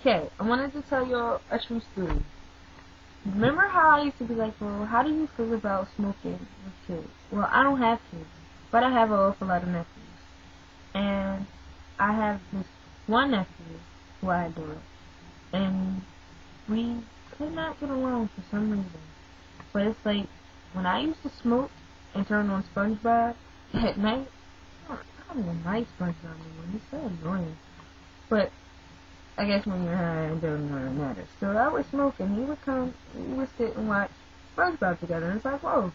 Okay, I wanted to tell you a true story. Remember how I used to be like, well, how do you feel about smoking with kids? Well, I don't have kids, but I have an awful lot of nephews. And I have this one nephew who I adore. And we could not get along for some reason. But it's like, when I used to smoke and turn on SpongeBob at night, I don't even like SpongeBob anymore. He's so annoying. But I guess when you're high, it doesn't really matter. So I would smoke, and he would come, we would sit and watch SpongeBob together, and it's like, whoa,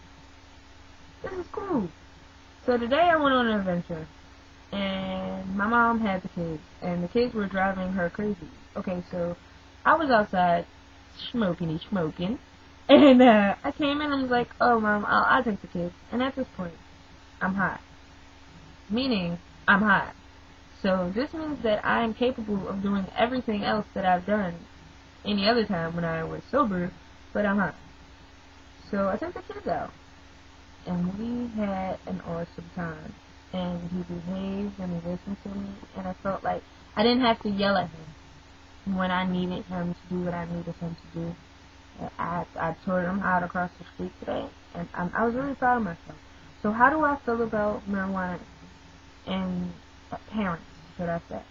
this is cool. So today I went on an adventure, and my mom had the kids, and the kids were driving her crazy. Okay, so I was outside smoking, and I came in and was like, oh, Mom, I'll take the kids. And at this point, I'm high. Meaning, I'm high. So this means that I am capable of doing everything else that I've done any other time when I was sober, but I'm high. So I took the kids out, and we had an awesome time. And he behaved, and he listened to me, and I felt like I didn't have to yell at him when I needed him to do what I needed him to do. I toured him out across the street today, and I was really proud of myself. So how do I feel about marijuana and parents, should I say?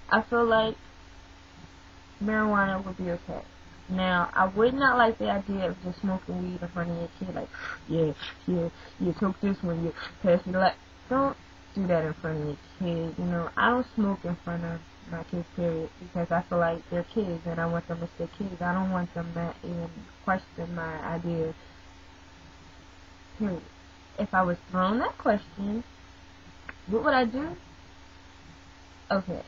I feel like marijuana would be okay. Now, I would not like the idea of just smoking weed in front of your kid, like, yeah, you took this one, you pass me the light. Don't do that in front of your kid, you know. I don't smoke in front of my kids, period, because I feel like they're kids, and I want them to stay kids. I don't want them to even question my ideas, period. If I was thrown that question, what would I do? Okay.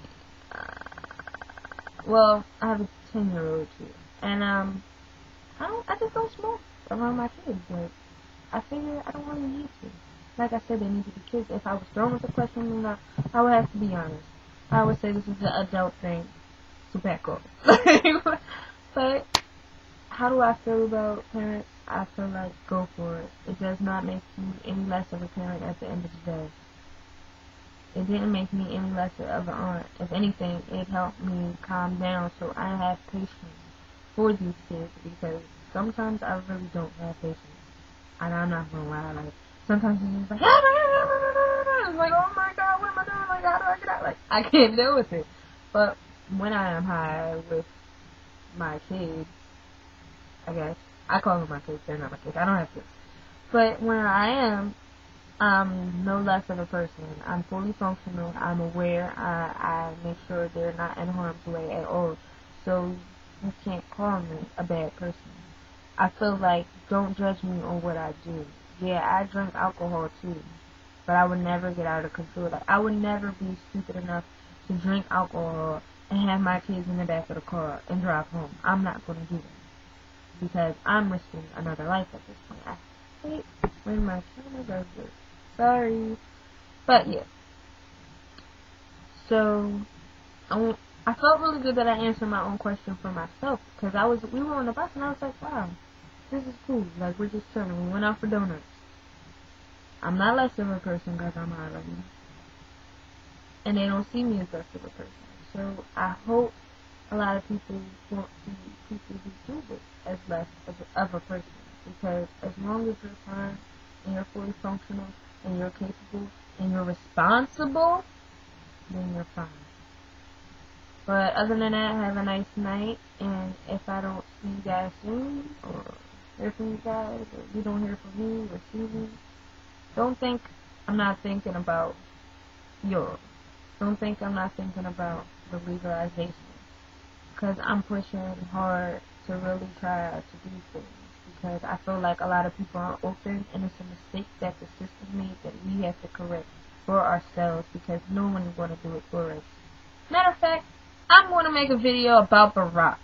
Well, I have a 10-year-old too, and I just don't smoke around my kids. Like, I figure I don't really need to. Like I said, they need to be kids. If I was thrown with the question, I would have to be honest. I would say this is an adult thing, so back off. But how do I feel about parents? I feel like go for it. It does not make you any less of a parent at the end of the day. It didn't make me any less of an aunt. If anything, it helped me calm down so I have patience for these kids, because sometimes I really don't have patience. And I'm not gonna lie, like, sometimes it's just like, it's like, oh my god, what am I doing? Like, how do I get out? Like, I can't deal with it. But when I am high with my kids, I guess, I call them my kids, they're not my kids, I don't have kids. But when I am, I'm no less of a person. I'm fully functional. I'm aware. I make sure they're not in harm's way at all. So you can't call me a bad person. I feel like, don't judge me on what I do. Yeah, I drink alcohol too, but I would never get out of control. Like, I would never be stupid enough to drink alcohol and have my kids in the back of the car and drive home. I'm not going to do that, because I'm risking another life at this point. I hate when my camera does this. Sorry. But yeah. So I felt really good that I answered my own question for myself, because we were on the bus and I was like, wow, this is cool. Like, we're just chilling. We went out for donuts. I'm not less of a person because I'm high right now, and they don't see me as less of a person. So I hope a lot of people won't see people who do this as less of a person, because as long as you're fine and you're fully functional and you're capable and you're responsible, then you're fine. But other than that, have a nice night, and if I don't see you guys soon, or hear from you guys, or you don't hear from me or see me, don't think I'm not thinking about Europe. Don't think I'm not thinking about the legalization, because I'm pushing hard to really try to do things, because I feel like a lot of people aren't open, and it's a mistake that the system made that we have to correct for ourselves, because no one is going to do it for us. Matter of fact, I'm going to make a video about Barack.